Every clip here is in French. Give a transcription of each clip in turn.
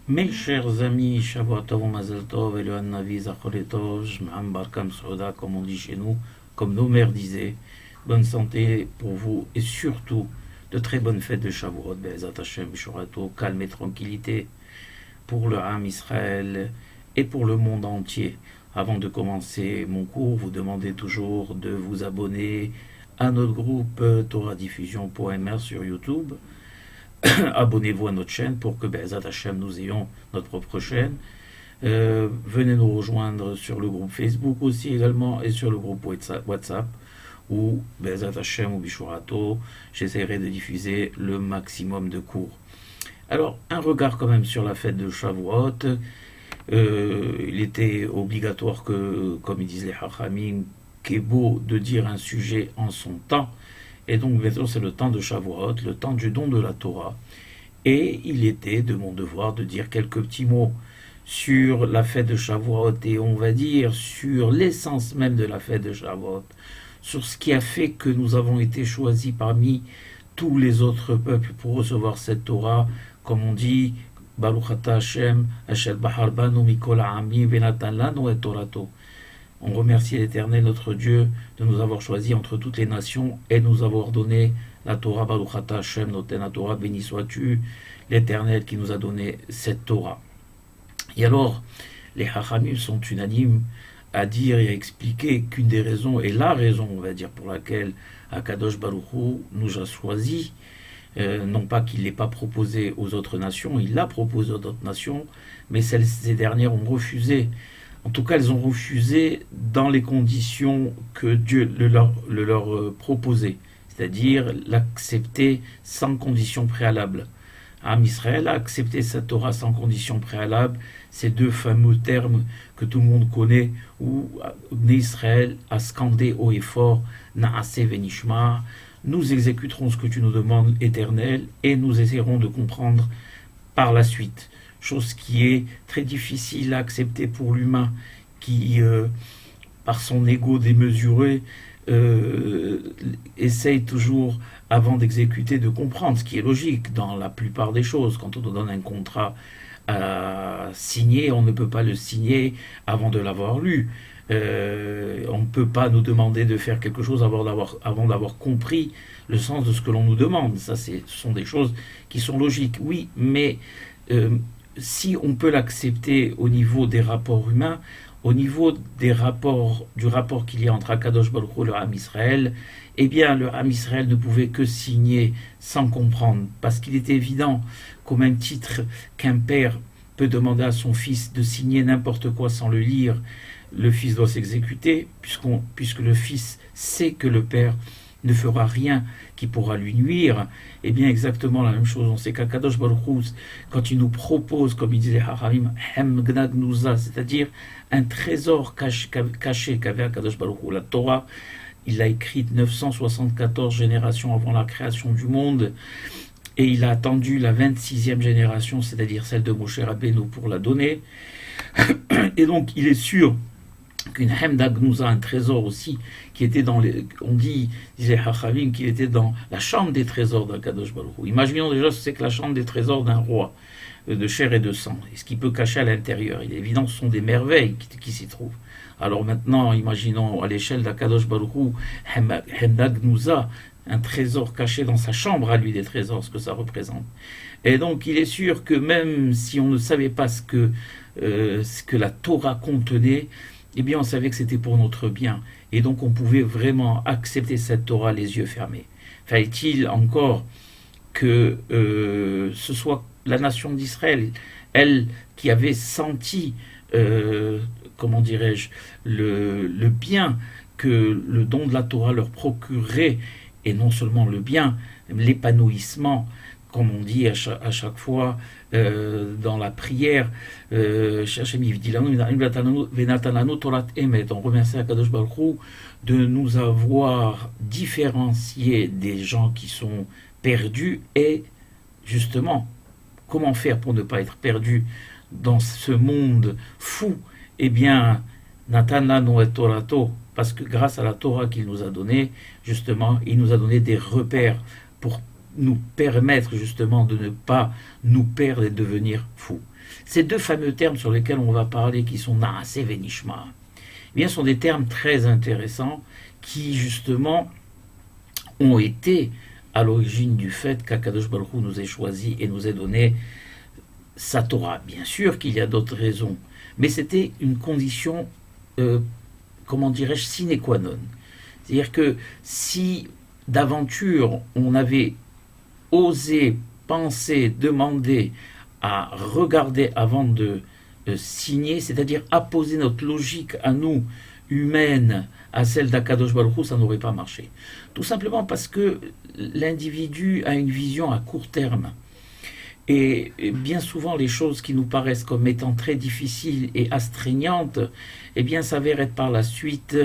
Mes chers amis, Shavua Tov, Mazel Tov, Elohan Navi, Zachor Tov, Shmam Barkam Souda, comme on dit chez nous, comme nos mères disaient. Bonne santé pour vous et surtout de très bonnes fêtes de Shavuot, Be'ezat Hashem, Shurato, calme et tranquillité pour le Ham Israël et pour le monde entier. Avant de commencer mon cours, vous demandez toujours de vous abonner à notre groupe TorahDiffusion.mr sur YouTube. Abonnez-vous à notre chaîne pour que Be'ezat Hashem nous ayons notre propre chaîne. Venez nous rejoindre sur le groupe Facebook aussi également et sur le groupe WhatsApp où Be'ezat Hashem ou Bishurato, j'essaierai de diffuser le maximum de cours. Alors, un regard quand même sur la fête de Shavuot. Il était obligatoire que, comme ils disent les Hachamim, qu'est beau de dire un sujet en son temps. Et donc, maintenant, c'est le temps de Shavuot, le temps du don de la Torah. Et il était de mon devoir de dire quelques petits mots sur la fête de Shavuot et on va dire sur l'essence même de la fête de Shavuot, sur ce qui a fait que nous avons été choisis parmi tous les autres peuples pour recevoir cette Torah, comme on dit, Baruch Ata Hashem, Ashel Bahar Banu Mikol Ha'amim Venatan Lanu et Torato. On remercie l'Éternel, notre Dieu, de nous avoir choisis entre toutes les nations et nous avoir donné la Torah. Baruch Ata Hashem, Noten Torah, béni sois-tu, l'Éternel qui nous a donné cette Torah. Et alors, les Hachamim sont unanimes à dire et à expliquer qu'une des raisons, et la raison, on va dire, pour laquelle Akadosh Baruch Hu nous a choisis, non pas qu'il ne l'ait pas proposé aux autres nations, il l'a proposé aux autres nations, mais ces dernières ont refusé. En tout cas, elles ont refusé dans les conditions que Dieu le leur proposait, c'est-à-dire l'accepter sans condition préalable. Am Israël a accepté cette Torah sans condition préalable, ces deux fameux termes que tout le monde connaît, où Israël a scandé haut et fort, Naaseh venishma, nous exécuterons ce que tu nous demandes, Éternel, et nous essaierons de comprendre par la suite. Chose qui est très difficile à accepter pour l'humain, qui, par son ego démesuré, essaye toujours, avant d'exécuter, de comprendre, ce qui est logique dans la plupart des choses. Quand on donne un contrat à signer, on ne peut pas le signer avant de l'avoir lu. On ne peut pas nous demander de faire quelque chose avant d'avoir compris le sens de ce que l'on nous demande. Ça, ce sont des choses qui sont logiques, oui, mais si on peut l'accepter au niveau des rapports humains, au niveau du rapport qu'il y a entre Akadosh Baruch Hu et le Ham Israël, eh bien, le Ham Israël ne pouvait que signer sans comprendre, parce qu'il était évident qu'au même titre qu'un père peut demander à son fils de signer n'importe quoi sans le lire, le fils doit s'exécuter, puisque le fils sait que le père ne fera rien qui pourra lui nuire. Eh bien, exactement la même chose. On sait qu'Akadosh Baruch Hu, quand il nous propose, comme il disait Haramim, Hem Gnad Nuza, c'est-à-dire un trésor caché qu'avait Akadosh Baruch Hu, la Torah, il l'a écrite 974 générations avant la création du monde, et il a attendu la 26e génération, c'est-à-dire celle de Moshe Rabbeinu, pour la donner. Et donc, il est sûr qu'une Hemda Gnouza, un trésor aussi, qui était disait Hachavim, qu'il était dans la chambre des trésors d'Akadosh Baruch Hu. Imaginons déjà ce que c'est que la chambre des trésors d'un roi, de chair et de sang, et ce qu'il peut cacher à l'intérieur. Il est évident que ce sont des merveilles qui s'y trouvent. Alors maintenant, imaginons à l'échelle d'Akadosh Baruch Hu, Hemda Gnouza, un trésor caché dans sa chambre à lui, des trésors, ce que ça représente. Et donc il est sûr que même si on ne savait pas ce que la Torah contenait, eh bien on savait que c'était pour notre bien. Et donc on pouvait vraiment accepter cette Torah les yeux fermés. Fallait-il encore que ce soit la nation d'Israël, elle qui avait senti, comment dirais-je, le bien que le don de la Torah leur procurerait, et non seulement le bien, l'épanouissement, comme on dit à chaque fois dans la prière, on remercie Akadosh Baruch Hu de nous avoir différencié des gens qui sont perdus, et justement, comment faire pour ne pas être perdu dans ce monde fou? Eh bien, Natan lanu et Torato, parce que grâce à la Torah qu'il nous a donnée, justement, il nous a donné des repères pour nous permettre justement de ne pas nous perdre et devenir fous. Ces deux fameux termes sur lesquels on va parler, qui sont Naase Venishma, eh bien, sont des termes très intéressants qui, justement, ont été à l'origine du fait qu'Akadosh Baruch Hu nous ait choisis et nous ait donné sa Torah. Bien sûr qu'il y a d'autres raisons, mais c'était une condition, comment dirais-je, sine qua non. C'est-à-dire que si d'aventure on avait osé penser, demander à regarder avant de signer, c'est-à-dire apposer notre logique à nous, humaine, à celle d'Akadosh Baruch Hu, ça n'aurait pas marché. Tout simplement parce que l'individu a une vision à court terme. Et bien souvent, les choses qui nous paraissent comme étant très difficiles et astreignantes, eh bien, s'avèrent être par la suite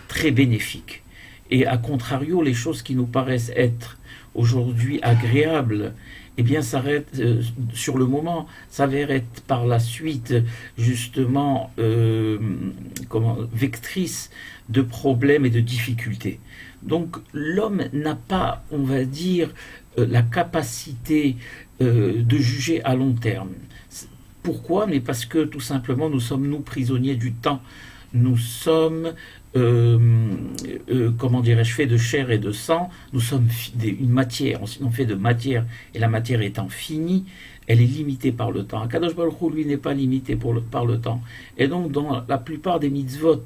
très bénéfiques. Et à contrario, les choses qui nous paraissent être aujourd'hui agréables, eh bien, sur le moment, s'avèrent être par la suite justement vectrices de problèmes et de difficultés. Donc, l'homme n'a pas, on va dire, la capacité de juger à long terme. Pourquoi? Mais parce que tout simplement, nous sommes, nous, prisonniers du temps. Nous sommes, comment dirais-je, faits de chair et de sang. Nous sommes une matière, on fait de matière, et la matière étant finie, elle est limitée par le temps. Akadosh Baruch Hu, lui, n'est pas limité par le temps. Et donc, dans la plupart des mitzvot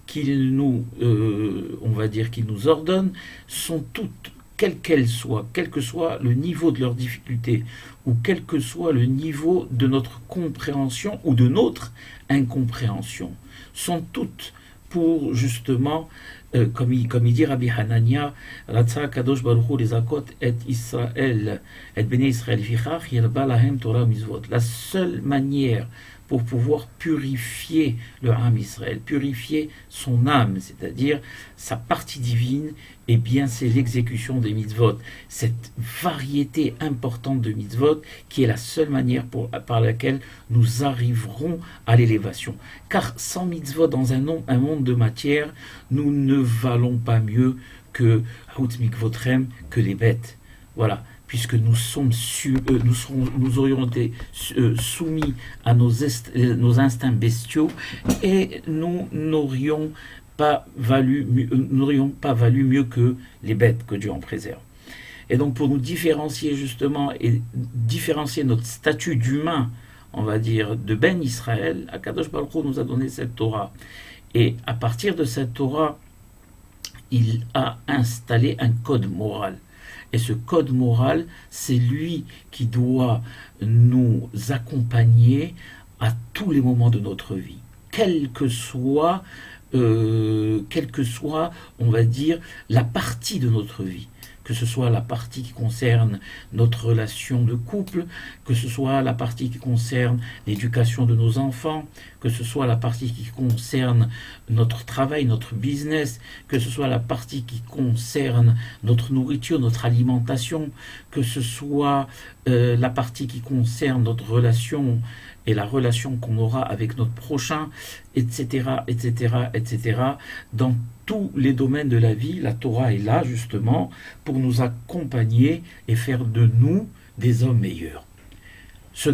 qu'il nous, on va dire, qu'il nous ordonne, sont toutes, quelles qu'elles soient, quel que soit le niveau de leur difficulté, ou quel que soit le niveau de notre compréhension ou de notre incompréhension, sont toutes pour justement, comme il dit Rabbi Hanania, Ratza Kadosh Baruch Hu lezakot et Israël, et Bnei Israël fichach yirba lahem Torah mitzvot. La seule manière pour pouvoir purifier le âme Israël, purifier son âme, c'est-à-dire sa partie divine, eh bien c'est l'exécution des mitzvot, cette variété importante de mitzvot qui est la seule manière par laquelle nous arriverons à l'élévation. Car sans mitzvot dans un monde de matière, nous ne valons pas mieux que Mikvotrem, que les bêtes. Voilà. Puisque nous aurions été soumis à nos instincts bestiaux et nous n'aurions pas valu mieux que les bêtes, que Dieu en préserve. Et donc pour nous différencier justement et différencier notre statut d'humain, on va dire, de Ben Israël, Akadosh Baruch Hu nous a donné cette Torah. Et à partir de cette Torah, il a installé un code moral. Et ce code moral, c'est lui qui doit nous accompagner à tous les moments de notre vie. Quelle que soit, on va dire, la partie de notre vie. Que ce soit la partie qui concerne notre relation de couple, que ce soit la partie qui concerne l'éducation de nos enfants, que ce soit la partie qui concerne notre travail, notre business, que ce soit la partie qui concerne notre nourriture, notre alimentation, que ce soit la partie qui concerne notre relation et la relation qu'on aura avec notre prochain, etc., etc., etc. Dans tous les domaines de la vie, la Torah est là justement pour nous accompagner et faire de nous des hommes meilleurs. Ce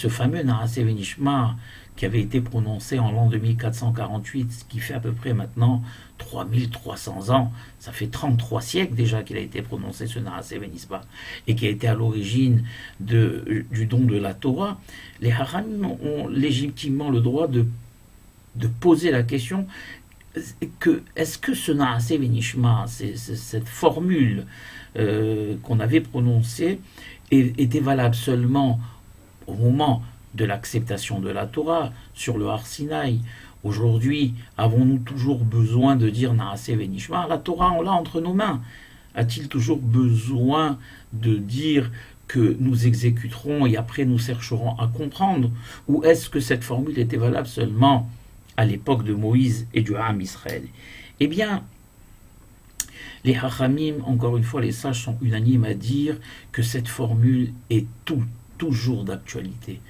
fameux Naaseh Venishma qui avait été prononcé en l'an 2448, ce qui fait à peu près maintenant 3300 ans, ça fait 33 siècles déjà qu'il a été prononcé ce Naaseh Venishma, et qui a été à l'origine du don de la Torah. Les Haramim ont légitimement le droit de poser la question est-ce que ce Naaseh Venishma, cette formule qu'on avait prononcée, était valable seulement au moment de l'acceptation de la Torah sur le Har Sinaï? Aujourd'hui, avons-nous toujours besoin de dire Naaseh Venishma? La Torah, on l'a entre nos mains. A-t-il toujours besoin de dire que nous exécuterons et après nous chercherons à comprendre? Ou est-ce que cette formule était valable seulement à l'époque de Moïse et du Ham Israël? Eh bien, les Hachamim, encore une fois, les sages sont unanimes à dire que cette formule est toujours d'actualité.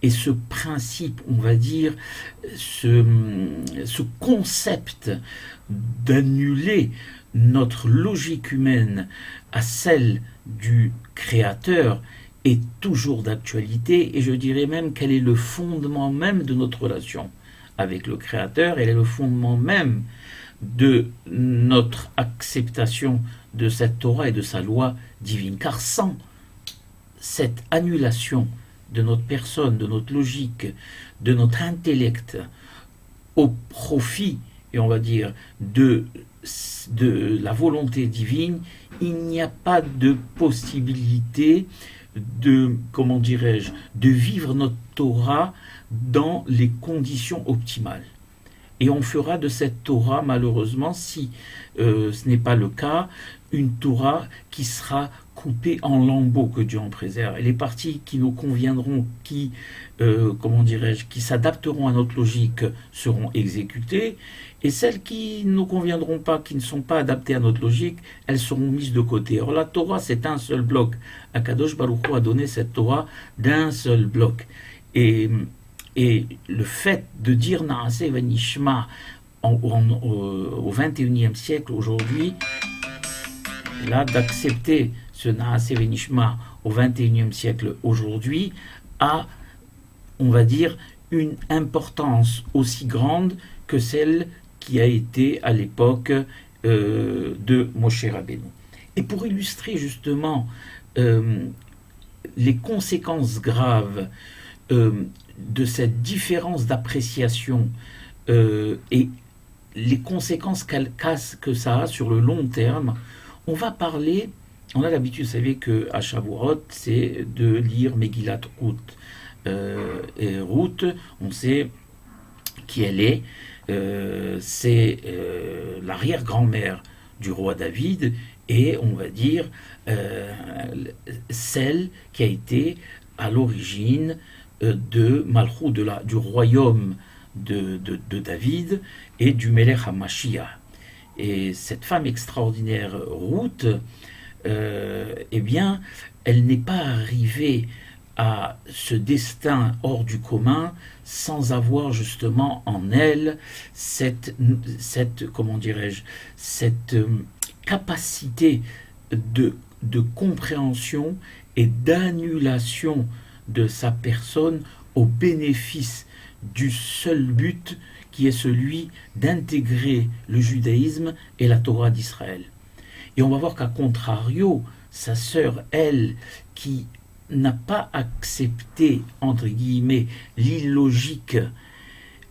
Et ce principe, on va dire, ce concept d'annuler notre logique humaine à celle du Créateur, est toujours d'actualité, et je dirais même qu'elle est le fondement même de notre relation avec le Créateur, elle est le fondement même de notre acceptation de cette Torah et de sa loi divine. Car sans cette annulation de notre personne, de notre logique, de notre intellect, au profit, et on va dire, de la volonté divine, il n'y a pas de possibilité de, comment dirais-je, de vivre notre Torah dans les conditions optimales. Et on fera de cette Torah, malheureusement, si ce n'est pas le cas, une Torah qui sera coupée en lambeaux, que Dieu en préserve. Et les parties qui nous conviendront, qui, comment dirais-je, qui s'adapteront à notre logique seront exécutées, et celles qui ne nous conviendront pas, qui ne sont pas adaptées à notre logique, elles seront mises de côté. Alors la Torah, c'est un seul bloc. Akadosh Baruch Hu a donné cette Torah d'un seul bloc. Et le fait de dire Naaseh Venishma au XXIe siècle, aujourd'hui, là, d'accepter ce Naaseh Venishma au XXIe siècle, aujourd'hui, a, on va dire, une importance aussi grande que celle qui a été à l'époque de Moshe Rabbeinu. Et pour illustrer justement les conséquences graves de cette différence d'appréciation et les conséquences que ça a sur le long terme, on va parler, on a l'habitude, vous savez qu'à Shavuot, c'est de lire Megillat Ruth. Et Ruth, on sait qui elle est, c'est l'arrière-grand-mère du roi David, et on va dire celle qui a été à l'origine de Malchut, du royaume de David et du Melech HaMashiach. Et cette femme extraordinaire, Ruth, eh bien, elle n'est pas arrivée à ce destin hors du commun sans avoir justement en elle cette comment dirais-je, cette capacité de compréhension et d'annulation de sa personne au bénéfice du seul but qui est celui d'intégrer le judaïsme et la Torah d'Israël. Et on va voir qu'à contrario, sa sœur, elle, qui n'a pas accepté, entre guillemets, l'illogique,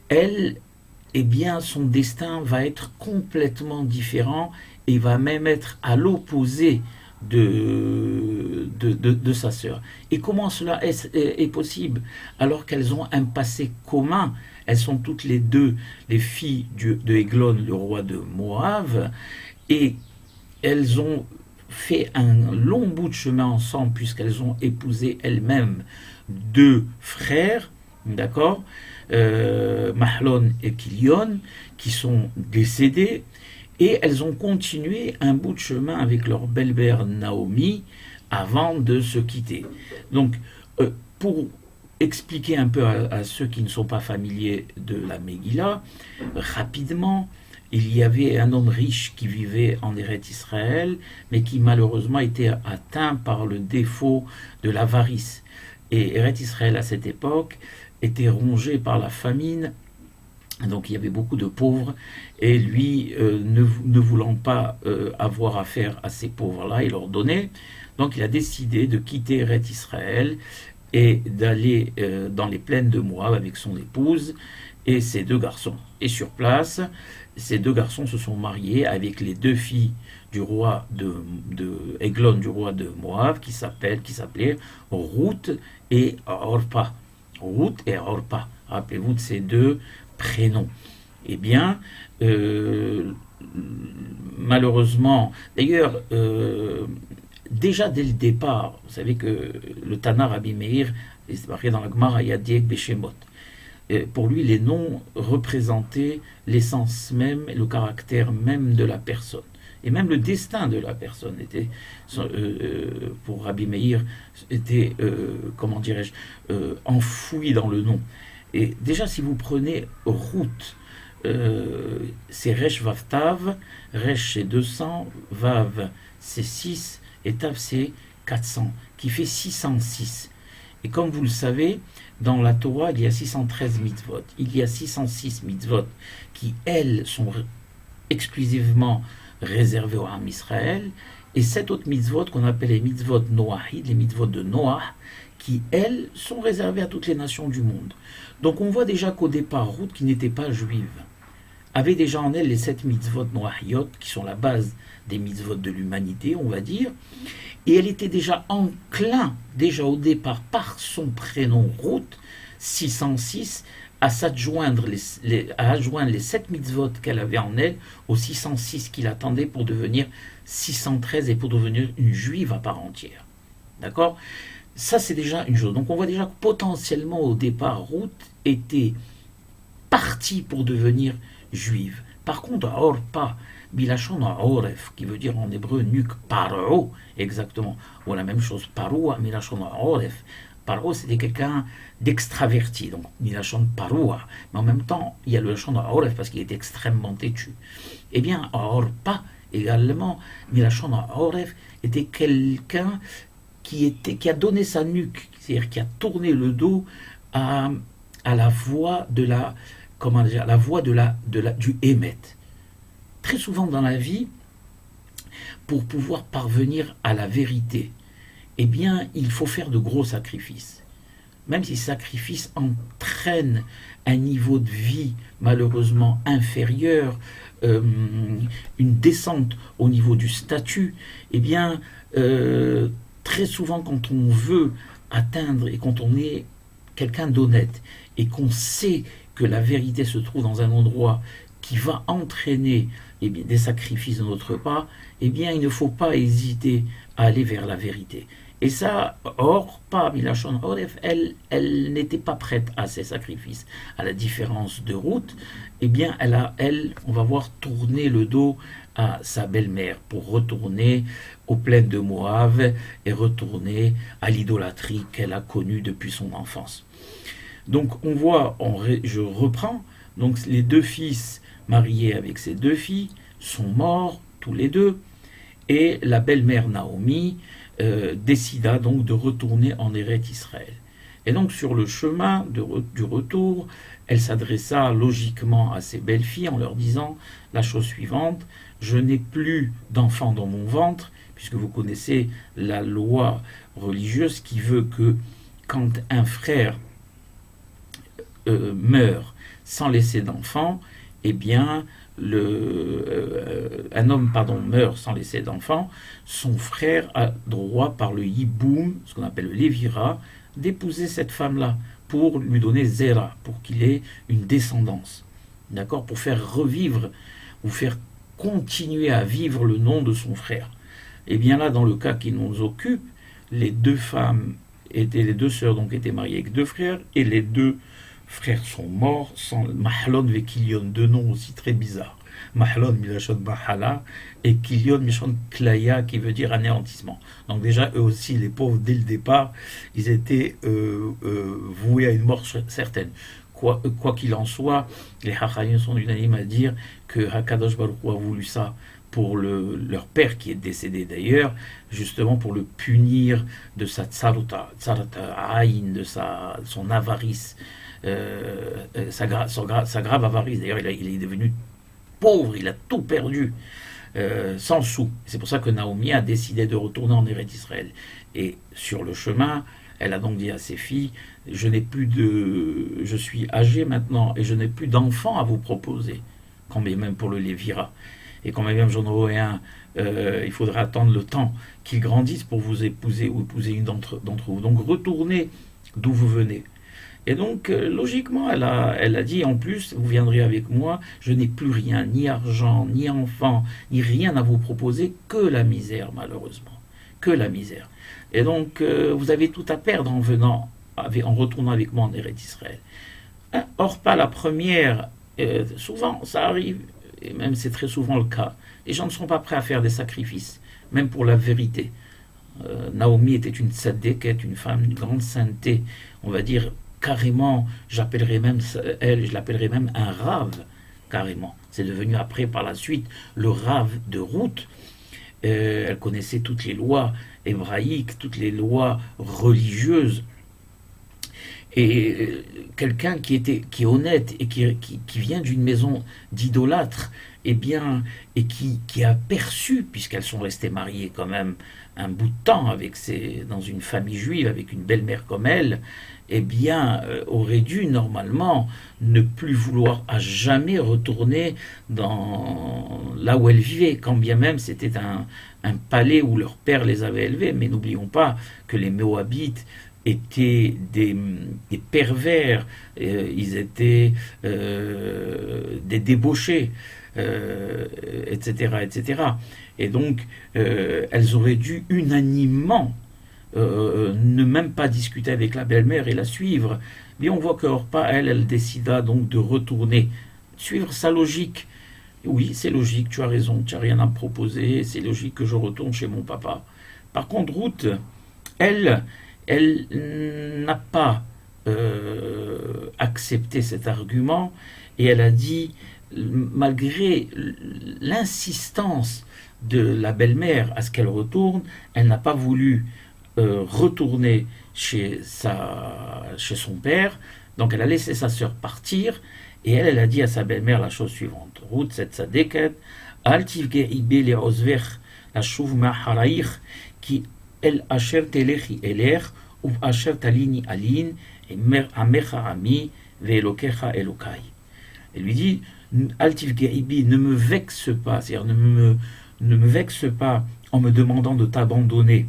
elle, eh bien, son destin va être complètement différent et va même être à l'opposé de sa sœur. Et comment cela est possible alors qu'elles ont un passé commun? Elles sont toutes les deux les filles de Eglon, le roi de Moab, et elles ont fait un long bout de chemin ensemble puisqu'elles ont épousé elles-mêmes deux frères, d'accord, Mahlon et Kilion, qui sont décédés, et elles ont continué un bout de chemin avec leur belle-mère Naomi avant de se quitter. Donc, pour expliquer un peu à ceux qui ne sont pas familiers de la Megillah, rapidement, il y avait un homme riche qui vivait en Eretz Israël, mais qui malheureusement était atteint par le défaut de l'avarice. Et Eretz Israël à cette époque était rongé par la famine, donc il y avait beaucoup de pauvres, et lui, ne voulant pas avoir affaire à ces pauvres-là et leur donner, donc il a décidé de quitter Eretz Israël et d'aller dans les plaines de Moab avec son épouse et ses deux garçons. Et sur place, ces deux garçons se sont mariés avec les deux filles du roi de Eglon, du roi de Moab, qui s'appelaient Ruth et Orpa. Ruth et Orpa. Rappelez-vous de ces deux prénoms. Eh bien, malheureusement, d'ailleurs, déjà dès le départ, vous savez que le Tana Rabbi Meir, c'est marqué dans la Gemara Yadiek Beshemot. Pour lui, les noms représentaient l'essence même, le caractère même de la personne. Et même le destin de la personne était, pour Rabbi Meir, était, comment dirais-je, enfoui dans le nom. Et déjà, si vous prenez Ruth, c'est Resh Vav Tav, Resh c'est 200, Vav c'est 6, et Tav c'est 400, qui fait 606. Et comme vous le savez, dans la Torah, il y a 613 mitzvot. Il y a 606 mitzvot qui, elles, sont exclusivement réservées au Ham Israël. Et 7 autres mitzvot qu'on appelle les mitzvot Noahid, les mitzvot de Noah, qui, elles, sont réservées à toutes les nations du monde. Donc on voit déjà qu'au départ, Ruth, qui n'était pas juive, avait déjà en elle les 7 mitzvot Noahiyot, qui sont la base des mitzvot de l'humanité, on va dire. Et elle était déjà enclin, déjà au départ, par son prénom Ruth, 606, à s'adjoindre à adjoindre les 7 mitzvot qu'elle avait en elle aux 606 qui l'attendaient pour devenir 613 et pour devenir une juive à part entière. D'accord ? Ça, c'est déjà une chose. Donc on voit déjà que potentiellement au départ, Ruth était partie pour devenir juive. Par contre, Orpa, Bilachon Oref, qui veut dire en hébreu nuque, Paro, exactement, ou la même chose, Paroua, Bilachon Oref. Paro, c'était quelqu'un d'extraverti, donc Bilachon Paroua. Mais en même temps, il y a le Lachon Oref parce qu'il est extrêmement têtu. Eh bien, Orpa, également, Bilachon Oref, était quelqu'un qui a donné sa nuque, c'est-à-dire qui a tourné le dos à la voix de la, comment dire, la voix du Hémet. Très souvent dans la vie, pour pouvoir parvenir à la vérité, eh bien, il faut faire de gros sacrifices. Même si ces sacrifices entraînent un niveau de vie malheureusement inférieur, une descente au niveau du statut, eh bien, très souvent quand on veut atteindre et quand on est quelqu'un d'honnête et qu'on sait que la vérité se trouve dans un endroit qui va entraîner des sacrifices de notre part, eh bien il ne faut pas hésiter à aller vers la vérité. Et ça, Orpa Bilachon Oref, elle n'était pas prête à ces sacrifices. À la différence de Ruth, eh bien elle, on va voir, tourner le dos à sa belle-mère pour retourner aux plaines de Moab et retourner à l'idolâtrie qu'elle a connue depuis son enfance. Donc on voit, je reprends, donc les 2 fils mariés avec ces 2 filles sont morts tous les 2, et la belle-mère Naomi décida donc de retourner en Eretz Israël. Et donc sur le chemin du retour, elle s'adressa logiquement à ses belles-filles en leur disant la chose suivante: je n'ai plus d'enfants dans mon ventre, puisque vous connaissez la loi religieuse qui veut que quand un frère meurt sans laisser d'enfant, eh bien, un homme meurt sans laisser d'enfant, son frère a droit par le hiboum, ce qu'on appelle le lévira, d'épouser cette femme-là pour lui donner zera, pour qu'il ait une descendance, d'accord, pour faire revivre ou faire continuer à vivre le nom de son frère. Et bien là, dans le cas qui nous occupe, les 2 femmes les 2 sœurs donc étaient mariées avec 2 frères, et les 2 frères sont morts sans Mahlon et Kilion, 2 noms aussi très bizarres. Mahlon Milachon Mahala et Kilion Mishon Klaya, qui veut dire anéantissement. Donc déjà, eux aussi, les pauvres, dès le départ, ils étaient voués à une mort certaine. Quoi qu'il en soit, les Hachayim sont unanimes à dire que Hakadosh Baruch Hu a voulu ça pour leur père qui est décédé d'ailleurs, justement pour le punir de sa tsarata aïn, de son avarice, sa grave avarice. D'ailleurs, il est devenu pauvre, il a tout perdu, sans sou. C'est pour ça que Naomi a décidé de retourner en Eretz Israël. Et sur le chemin, elle a donc dit à ses filles: je suis âgée maintenant et je n'ai plus d'enfants à vous proposer, quand même pour le Lévira. Et quand même j'en aurai un, il faudra attendre le temps qu'il grandisse pour vous épouser ou épouser une d'entre vous. Donc retournez d'où vous venez. Et donc logiquement elle a dit: en plus vous viendrez avec moi, je n'ai plus rien, ni argent, ni enfant, ni rien à vous proposer, que la misère, malheureusement, que la misère. Et donc vous avez tout à perdre en retournant avec moi en Eretz Israël. Orpa, la première, souvent ça arrive, et même c'est très souvent le cas, les gens ne sont pas prêts à faire des sacrifices, même pour la vérité. Naomi était une tzadéket, une femme de grande sainteté, on va dire carrément, je l'appellerais même un rave, carrément. C'est devenu après, par la suite, le rave de Ruth. Elle connaissait toutes les lois hébraïques, toutes les lois religieuses. Et quelqu'un qui est honnête et qui vient d'une maison d'idolâtres, eh bien, et qui a perçu, puisqu'elles sont restées mariées quand même un bout de temps dans une famille juive, avec une belle-mère comme elle, eh bien, aurait dû normalement ne plus vouloir à jamais retourner là où elle vivait, quand bien même c'était un palais où leur père les avait élevés. Mais n'oublions pas que les Moabites étaient des pervers, ils étaient des débauchés, etc., etc. Et donc, elles auraient dû unanimement ne même pas discuter avec la belle-mère et la suivre. Mais on voit que Orpa, elle décida donc de retourner, suivre sa logique. Oui, c'est logique, tu as raison, tu n'as rien à me proposer, c'est logique que je retourne chez mon papa. Par contre, Ruth, elle n'a pas accepté cet argument et elle a dit, malgré l'insistance de la belle-mère à ce qu'elle retourne, elle n'a pas voulu retourner chez son père, donc elle a laissé sa sœur partir et elle a dit à sa belle-mère la chose suivante: Ruth cette sadeket, al tivge'i bi le'ozvech la shuv ma'haraich qui el asher telechi eler ou asher talini alin et amecha ami ve'elokecha elokai. Elle lui dit: al tivge'i bi, ne me vexe pas, c'est-à-dire ne me vexe pas en me demandant de t'abandonner.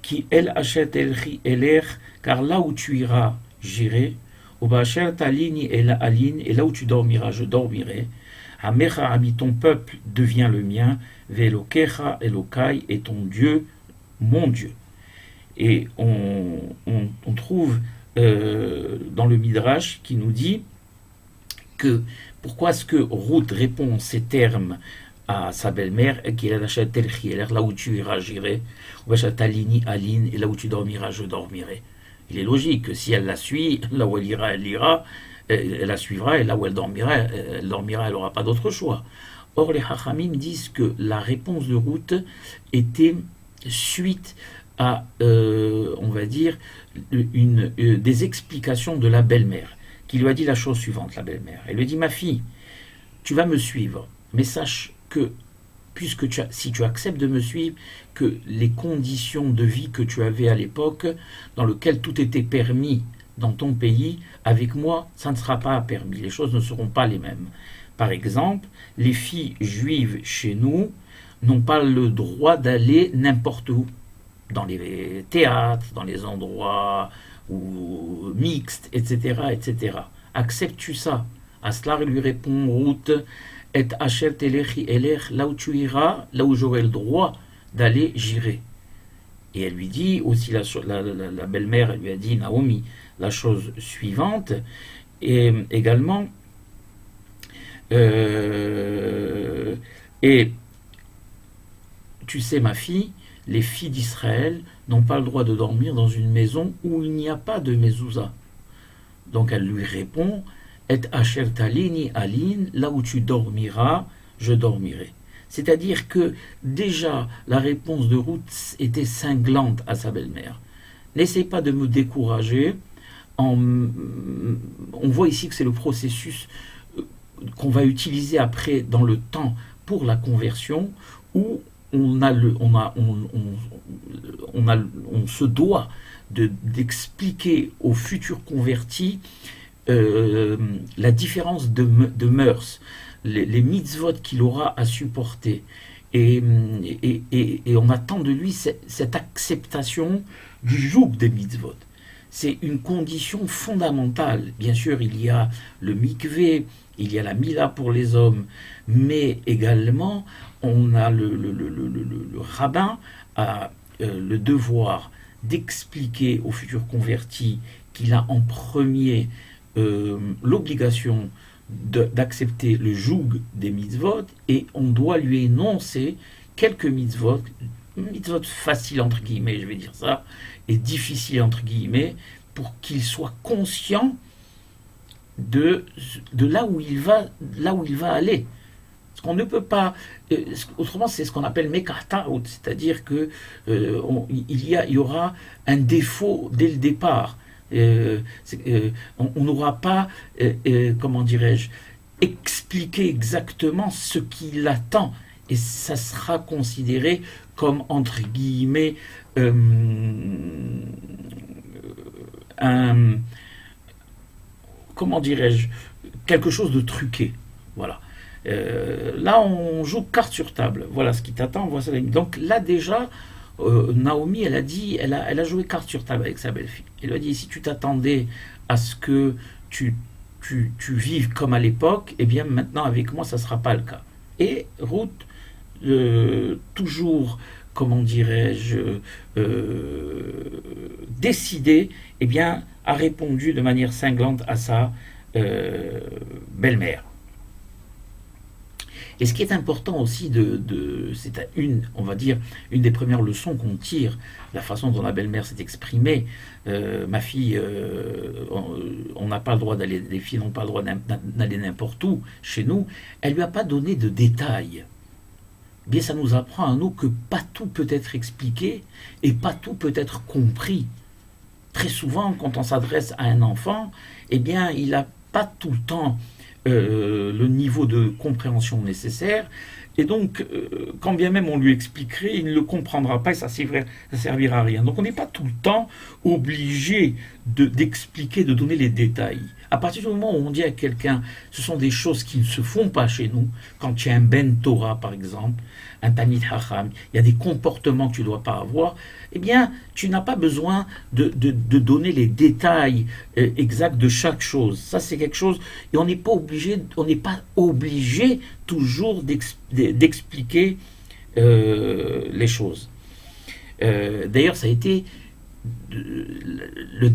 Qui el asher telechi eler, car là où tu iras, j'irai. Ou asher talini alin, et là où tu dormiras, je dormirai. Amecha ami, ton peuple devient le mien. Ve'elokecha elokai, et ton Dieu mon Dieu. Et on trouve dans le Midrash qui nous dit que pourquoi est-ce que Ruth répond en ces termes à sa belle-mère, qu'il a lâché là où tu iras, j'irai, ou talini aline, et là où tu dormiras, je dormirai. Il est logique que si elle la suit, là où elle ira, elle la suivra, et là où elle dormira, elle n'aura pas d'autre choix. Or, les Hachamim disent que la réponse de Ruth était suite à, on va dire, des explications de la belle-mère, qui lui a dit la chose suivante, la belle-mère. Elle lui dit: ma fille, tu vas me suivre, mais sache que, si tu acceptes de me suivre, que les conditions de vie que tu avais à l'époque, dans lesquelles tout était permis dans ton pays, avec moi, ça ne sera pas permis. Les choses ne seront pas les mêmes. Par exemple, les filles juives chez nous n'ont pas le droit d'aller n'importe où, dans les théâtres, dans les endroits mixtes, etc., etc. Acceptes-tu ça? À cela, il lui répond Ruth: et asher telechi eler, là où tu iras, là où j'aurai le droit d'aller, j'irai. Et elle lui dit aussi, la belle-mère, elle lui a dit, Naomi, la chose suivante, et également, et tu sais, ma fille, les filles d'Israël n'ont pas le droit de dormir dans une maison où il n'y a pas de mezouza. Donc elle lui répond: et asher talini alin, là où tu dormiras, je dormirai. C'est-à-dire que déjà la réponse de Ruth était cinglante à sa belle-mère. N'essaie pas de me décourager. On voit ici que c'est le processus qu'on va utiliser après dans le temps pour la conversion, où on se doit d'expliquer aux futurs convertis la différence de mœurs, les mitzvot qu'il aura à supporter. Et on attend de lui cette acceptation du joug des mitzvot. C'est une condition fondamentale. Bien sûr, il y a le mikvé, il y a la mila pour les hommes, mais également, on a le rabbin a le devoir d'expliquer aux futurs convertis qu'il a en premier l'obligation d'accepter le joug des mitzvot, et on doit lui énoncer quelques mitzvot faciles entre guillemets, je vais dire ça, et difficiles entre guillemets, pour qu'il soit conscient de là où il va aller. Ce qu'on ne peut pas, autrement c'est ce qu'on appelle mekahtaout, c'est-à-dire que il y aura un défaut dès le départ. On n'aura pas, comment dirais-je, expliqué exactement ce qui l'attend. Et ça sera considéré comme, entre guillemets, un, comment dirais-je, quelque chose de truqué. Voilà. Là, on joue carte sur table. Voilà ce qui t'attend. Voilà. Donc là, déjà, Naomi, elle a dit, elle a joué carte sur table avec sa belle-fille. Elle lui a dit, si tu t'attendais à ce que tu vives comme à l'époque, eh bien maintenant avec moi, ça ne sera pas le cas. Et Ruth, toujours, comment dirais-je, décidée, eh bien, a répondu de manière cinglante à sa belle-mère. Et ce qui est important aussi, c'est on va dire, une des premières leçons qu'on tire, la façon dont la belle-mère s'est exprimée. Ma fille, on n'a pas le droit d'aller, les filles n'ont pas le droit d'aller n'importe où chez nous. Elle lui a pas donné de détails. Eh bien, ça nous apprend à nous que pas tout peut être expliqué et pas tout peut être compris. Très souvent, quand on s'adresse à un enfant, eh bien, il n'a pas tout le temps le niveau de compréhension nécessaire. Et donc, quand bien même on lui expliquerait, il ne le comprendra pas et ça servira à rien. Donc on n'est pas tout le temps obligé d'expliquer, de donner les détails. À partir du moment où on dit à quelqu'un, ce sont des choses qui ne se font pas chez nous, quand il y a un Ben Torah par exemple, un Tanit Hacham, il y a des comportements que tu ne dois pas avoir, eh bien, tu n'as pas besoin de donner les détails exacts de chaque chose. Ça, c'est quelque chose, et on n'est pas obligé toujours d'expliquer les choses. D'ailleurs, ça a été la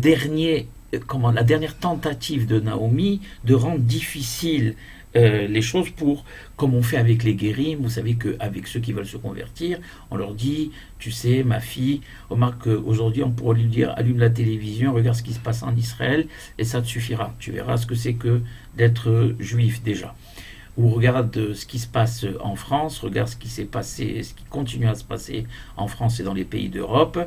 dernière tentative de Naomi de rendre difficile les choses comme on fait avec les guérim. Vous savez qu'avec ceux qui veulent se convertir, on leur dit, tu sais, ma fille, remarque qu'aujourd'hui on pourrait lui dire, allume la télévision, regarde ce qui se passe en Israël, et ça te suffira. Tu verras ce que c'est que d'être juif déjà. Ou regarde ce qui se passe en France, regarde ce qui s'est passé, ce qui continue à se passer en France et dans les pays d'Europe,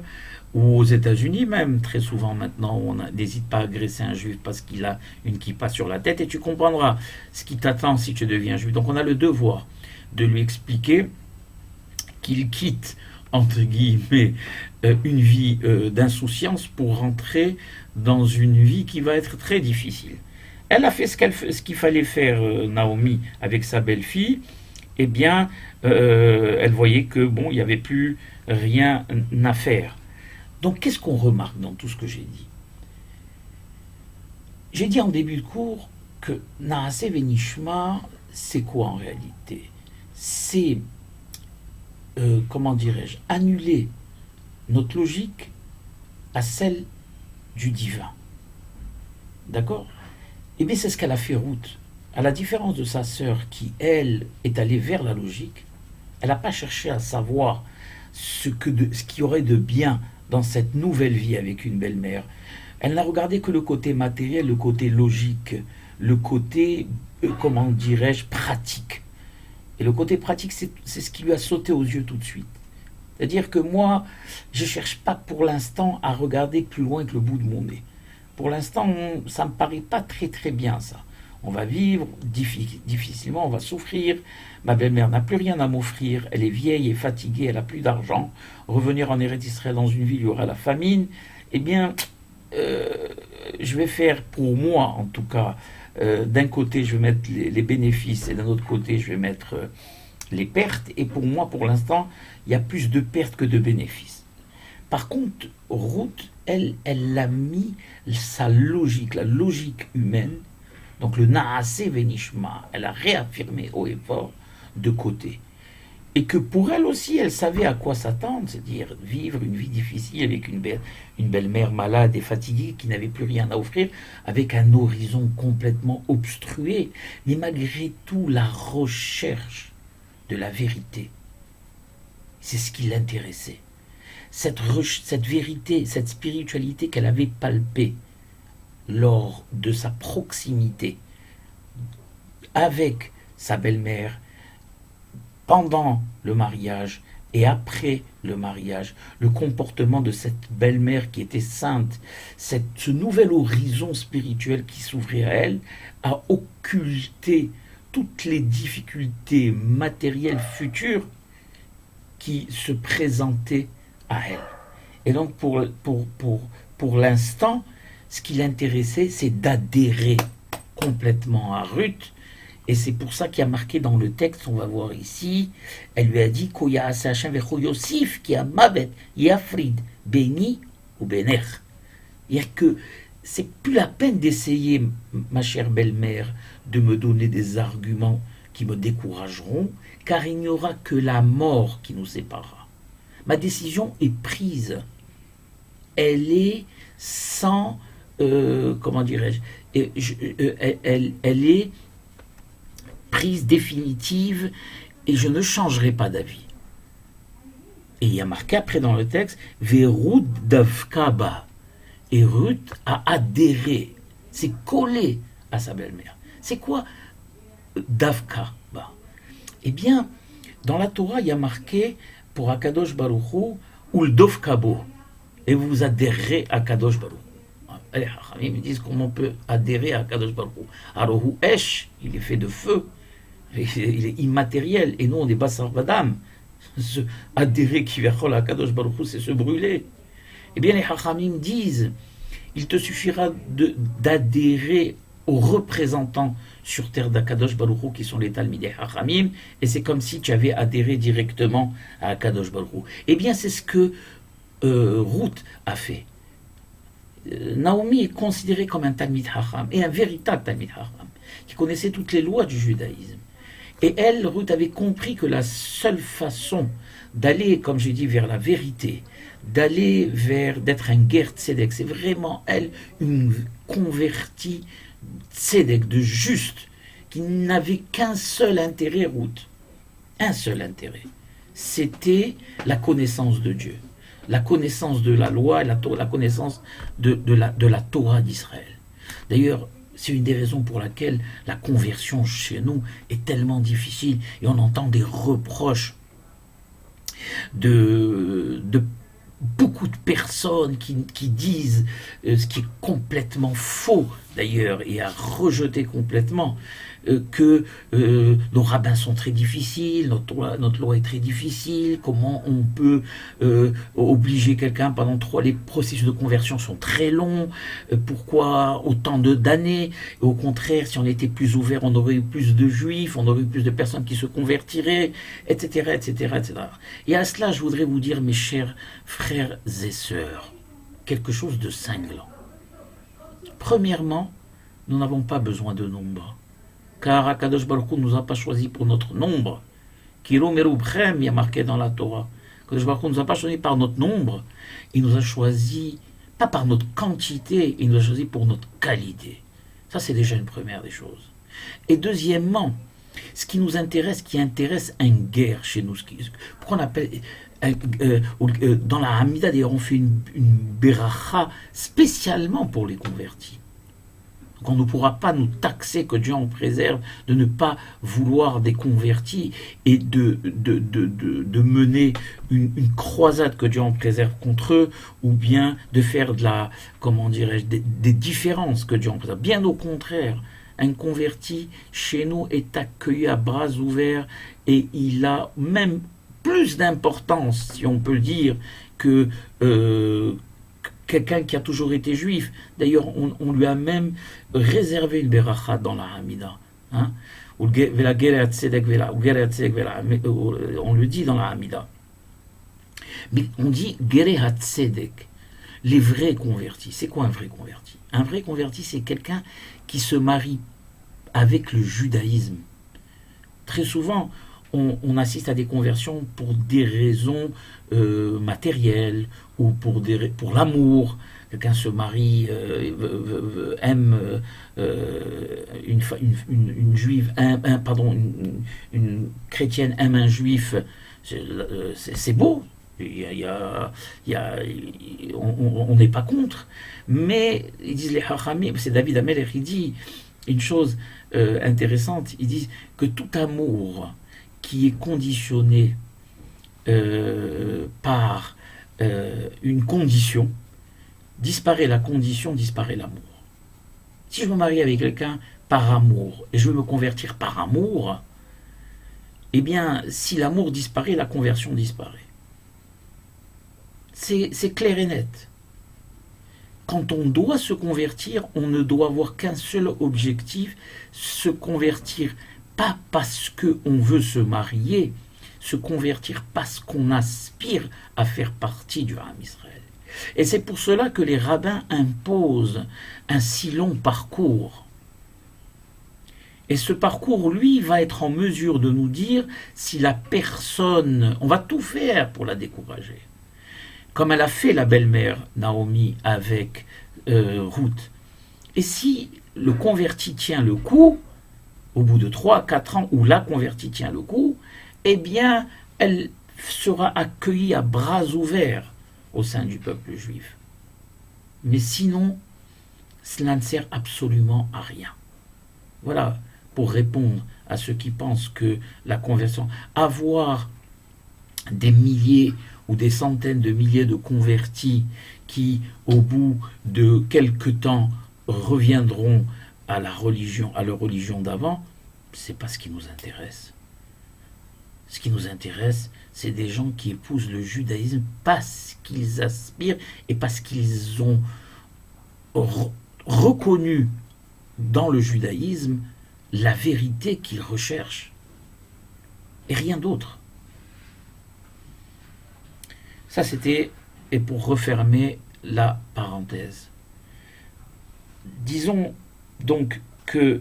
ou aux États-Unis même, très souvent maintenant, on n'hésite pas à agresser un juif parce qu'il a une kippa sur la tête, et tu comprendras ce qui t'attend si tu deviens juif. Donc on a le devoir de lui expliquer qu'il quitte, entre guillemets, une vie d'insouciance pour rentrer dans une vie qui va être très difficile. Elle a fait ce qu'il fallait faire, Naomi, avec sa belle-fille. Eh bien, elle voyait que bon, il n'y avait plus rien à faire. Donc, qu'est-ce qu'on remarque dans tout ce que j'ai dit? J'ai dit en début de cours que Naaseh Venishma, c'est quoi en réalité? C'est, comment dirais-je, annuler notre logique à celle du divin. D'accord? Eh bien, c'est ce qu'elle a fait Ruth. À la différence de sa sœur qui, elle, est allée vers la logique, elle n'a pas cherché à savoir ce qu'il y aurait de bien dans cette nouvelle vie avec une belle-mère. Elle n'a regardé que le côté matériel, le côté logique, le côté, comment dirais-je, pratique. Et le côté pratique, c'est ce qui lui a sauté aux yeux tout de suite. C'est-à-dire que moi, je ne cherche pas pour l'instant à regarder plus loin que le bout de mon nez. Pour l'instant, ça ne me paraît pas très très bien ça. On va vivre difficilement, on va souffrir. Ma belle-mère n'a plus rien à m'offrir, elle est vieille et fatiguée, elle n'a plus d'argent. Revenir en Eretz Israël dans une ville où il y aura la famine, eh bien, je vais faire pour moi en tout cas, d'un côté je vais mettre les bénéfices et d'un autre côté je vais mettre les pertes. Et pour moi, pour l'instant, il y a plus de pertes que de bénéfices. Par contre, Ruth, elle a mis sa logique, la logique humaine, donc le Naaseh Venishma, elle a réaffirmé haut et fort de côté. Et que pour elle aussi, elle savait à quoi s'attendre, c'est-à-dire vivre une vie difficile avec une belle-mère malade et fatiguée qui n'avait plus rien à offrir, avec un horizon complètement obstrué, mais malgré tout la recherche de la vérité. C'est ce qui l'intéressait. Cette vérité, cette spiritualité qu'elle avait palpée lors de sa proximité avec sa belle-mère pendant le mariage et après le mariage, le comportement de cette belle-mère qui était sainte, ce nouvel horizon spirituel qui s'ouvrait à elle, a occulté toutes les difficultés matérielles futures qui se présentaient à elle. Et donc pour l'instant, ce qui l'intéressait, c'est d'adhérer complètement à Ruth. Et c'est pour ça qu'il y a marqué dans le texte, on va voir ici, elle lui a dit Koya asa Hashem vecho Yosif qui a mavet yafrid beni ou bener. Il y a que c'est plus la peine d'essayer, ma chère belle-mère, de me donner des arguments qui me décourageront, car il n'y aura que la mort qui nous séparera. Ma décision est prise. Elle est sans, comment dirais-je, elle est prise définitive et je ne changerai pas d'avis. Et il y a marqué après dans le texte Verut Davkaba. Et Ruth a adhéré, c'est collé à sa belle-mère. C'est quoi Davkaba? Eh bien, dans la Torah, il y a marqué pour Akadosh Baruch Hu Ul Dovkabo. Et vous adhérez à Akadosh Baruch Hu. Les Hachamim me disent comment on peut adhérer à Akadosh Baruch Hu. Arohu Esh, il est fait de feu. Il est immatériel, et nous on n'est pas sarvadam. Se adhérer qui verra à Kadosh Baruch Hu, c'est se brûler. Eh bien, les Hachamim disent il te suffira d'adhérer aux représentants sur terre d'Akadosh Baruch Hu, qui sont les Talmidei Hachamim, et c'est comme si tu avais adhéré directement à Akadosh Baruch Hu. Eh bien, c'est ce que Ruth a fait. Naomi est considérée comme un Talmid Hacham, et un véritable Talmid Hacham, qui connaissait toutes les lois du judaïsme. Et elle, Ruth, avait compris que la seule façon d'aller, comme j'ai dit, vers la vérité, d'aller vers, d'être un ger tzedek, c'est vraiment, elle, une convertie tzedek, de juste, qui n'avait qu'un seul intérêt, Ruth. Un seul intérêt. C'était la connaissance de Dieu, la connaissance de la loi, et la connaissance de la Torah d'Israël. D'ailleurs, c'est une des raisons pour laquelle la conversion chez nous est tellement difficile et on entend des reproches de beaucoup de personnes qui disent ce qui est complètement faux d'ailleurs et à rejeter complètement que nos rabbins sont très difficiles, notre loi est très difficile, comment on peut obliger quelqu'un pendant les processus de conversion sont très longs, pourquoi autant d'années, au contraire, si on était plus ouvert, on aurait eu plus de juifs, on aurait eu plus de personnes qui se convertiraient, etc., etc., etc. Et à cela, je voudrais vous dire, mes chers frères et sœurs, quelque chose de cinglant. Premièrement, nous n'avons pas besoin de nombre. Car Akadosh Baruch Hu ne nous a pas choisi pour notre nombre. Kilo merubchem, il y a marqué dans la Torah. Akadosh Baruch Hu ne nous a pas choisi par notre nombre. Il nous a choisi, pas par notre quantité, il nous a choisi pour notre qualité. Ça, c'est déjà une première des choses. Et deuxièmement, ce qui nous intéresse, qui intéresse un guerre chez nous, pourquoi on appelle... dans la Hamida, d'ailleurs, on fait une beracha spécialement pour les convertis. On ne pourra pas nous taxer, que Dieu en préserve, de ne pas vouloir des convertis et de mener une croisade, que Dieu en préserve, contre eux, ou bien de faire des différences, que Dieu en préserve. Bien au contraire, un converti chez nous est accueilli à bras ouverts et il a même plus d'importance, si on peut le dire, que quelqu'un qui a toujours été juif. D'ailleurs, on lui a même réservé une beracha dans la Hamida. Hein? On le dit dans la Hamida. Mais on dit Gerei HaTzedek, les vrais convertis. C'est quoi un vrai converti? Un vrai converti, c'est quelqu'un qui se marie avec le judaïsme. Très souvent, on assiste à des conversions pour des raisons matérielles ou pour l'amour. Quelqu'un se marie, aime une juive, une chrétienne aime un juif. C'est beau. On n'est pas contre. Mais ils disent les Hachamim, c'est David Amelech, il dit une chose intéressante. Ils disent que tout amour qui est conditionné par une condition, disparaît la condition, disparaît l'amour. Si je me marie avec quelqu'un par amour, et je veux me convertir par amour, eh bien, si l'amour disparaît, la conversion disparaît. C'est clair et net. Quand on doit se convertir, on ne doit avoir qu'un seul objectif, se convertir pas parce qu'on veut se marier, se convertir parce qu'on aspire à faire partie du Ham Israël. Et c'est pour cela que les rabbins imposent un si long parcours. Et ce parcours, lui, va être en mesure de nous dire si la personne, on va tout faire pour la décourager. Comme elle a fait la belle-mère Naomi avec Ruth. Et si le converti tient le coup, au bout de 3-4 ans où la convertie tient le coup, eh bien, elle sera accueillie à bras ouverts au sein du peuple juif. Mais sinon, cela ne sert absolument à rien. Voilà, pour répondre à ceux qui pensent que la conversion, avoir des milliers ou des centaines de milliers de convertis qui, au bout de quelque temps, reviendront à leur religion d'avant, c'est pas ce qui nous intéresse. Ce qui nous intéresse, c'est des gens qui épousent le judaïsme parce qu'ils aspirent et parce qu'ils ont reconnu dans le judaïsme la vérité qu'ils recherchent. Et rien d'autre. Ça, c'était, et pour refermer la parenthèse. Disons donc que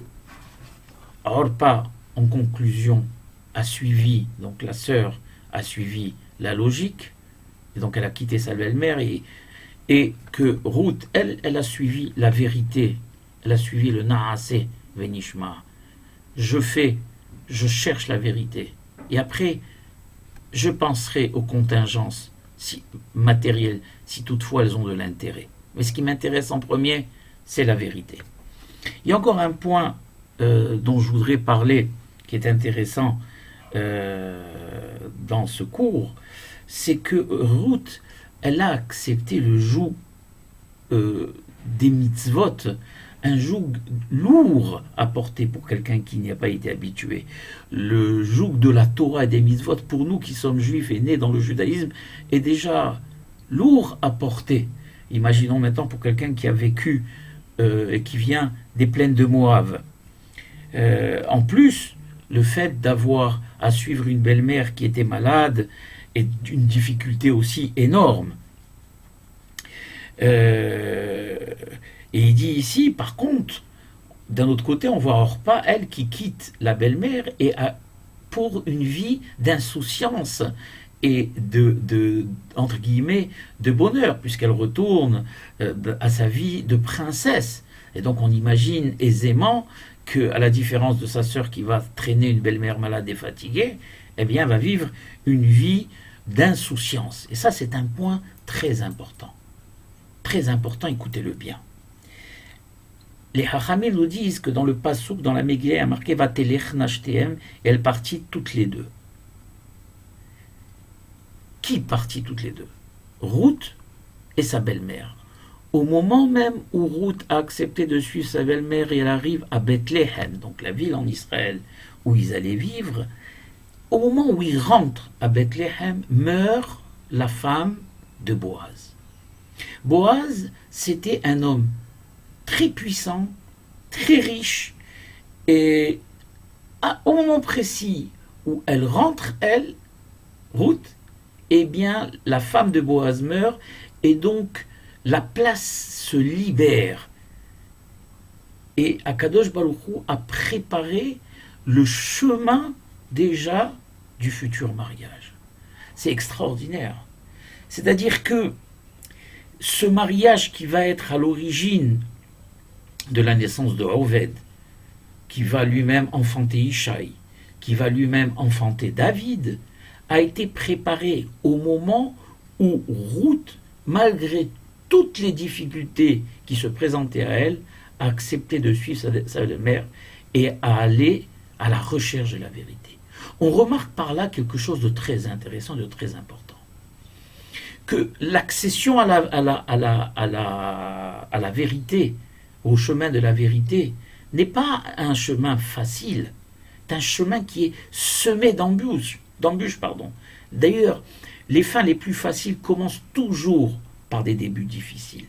Orpa, en conclusion, a suivi, donc la sœur a suivi la logique, et donc elle a quitté sa belle-mère, et que Ruth, elle a suivi la vérité, elle a suivi le Naaseh Venishma. Je cherche la vérité. Et après, je penserai aux contingences matérielles, si toutefois elles ont de l'intérêt. Mais ce qui m'intéresse en premier, c'est la vérité. Il y a encore un point dont je voudrais parler, qui est intéressant dans ce cours, c'est que Ruth, elle a accepté le joug des mitzvot, un joug lourd à porter pour quelqu'un qui n'y a pas été habitué. Le joug de la Torah et des mitzvot, pour nous qui sommes juifs et nés dans le judaïsme, est déjà lourd à porter. Imaginons maintenant pour quelqu'un qui a vécu et qui vient des plaines de Moab. En plus, le fait d'avoir à suivre une belle-mère qui était malade est une difficulté aussi énorme. Et il dit ici, par contre, d'un autre côté, on voit Orpa, elle, qui quitte la belle-mère et pour une vie d'insouciance et entre guillemets, de bonheur, puisqu'elle retourne à sa vie de princesse. Et donc on imagine aisément qu'à la différence de sa sœur qui va traîner une belle-mère malade et fatiguée, eh bien, va vivre une vie d'insouciance. Et ça, c'est un point très important. Très important, écoutez-le bien. Les Hachamim nous disent que dans le Passouk, dans la Megillah, il y a marqué Vatelech Nashteem, et elles partent toutes les deux. Qui partit toutes les deux? Ruth et sa belle-mère. Au moment même où Ruth a accepté de suivre sa belle-mère et elle arrive à Bethléem, donc la ville en Israël où ils allaient vivre, au moment où ils rentrent à Bethléem, meurt la femme de Boaz. Boaz, c'était un homme très puissant, très riche, et au moment précis où elle rentre, Ruth, eh bien, la femme de Boaz meurt, et donc la place se libère. Et Akadosh Baruch Hu a préparé le chemin déjà du futur mariage. C'est extraordinaire. C'est-à-dire que ce mariage qui va être à l'origine de la naissance de Oved, qui va lui-même enfanter Ishaï, qui va lui-même enfanter David, a été préparé au moment où Ruth, malgré toutes les difficultés qui se présentaient à elle, a accepté de suivre sa mère et à aller à la recherche de la vérité. on remarque par là quelque chose de très intéressant, de très important. Que l'accession à la vérité, au chemin de la vérité, n'est pas un chemin facile, c'est un chemin qui est semé d'embûches. D'ailleurs, les fins les plus faciles commencent toujours par des débuts difficiles.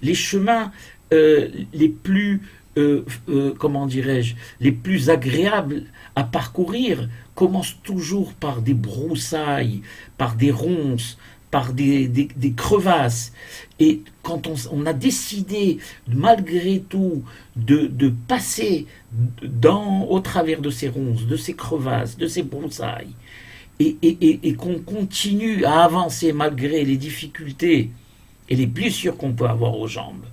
Les chemins les plus, les plus agréables à parcourir commencent toujours par des broussailles, par des ronces, par des crevasses. Et quand on a décidé, malgré tout, de passer au travers de ces ronces, de ces crevasses, de ces broussailles, et qu'on continue à avancer malgré les difficultés et les blessures qu'on peut avoir aux jambes,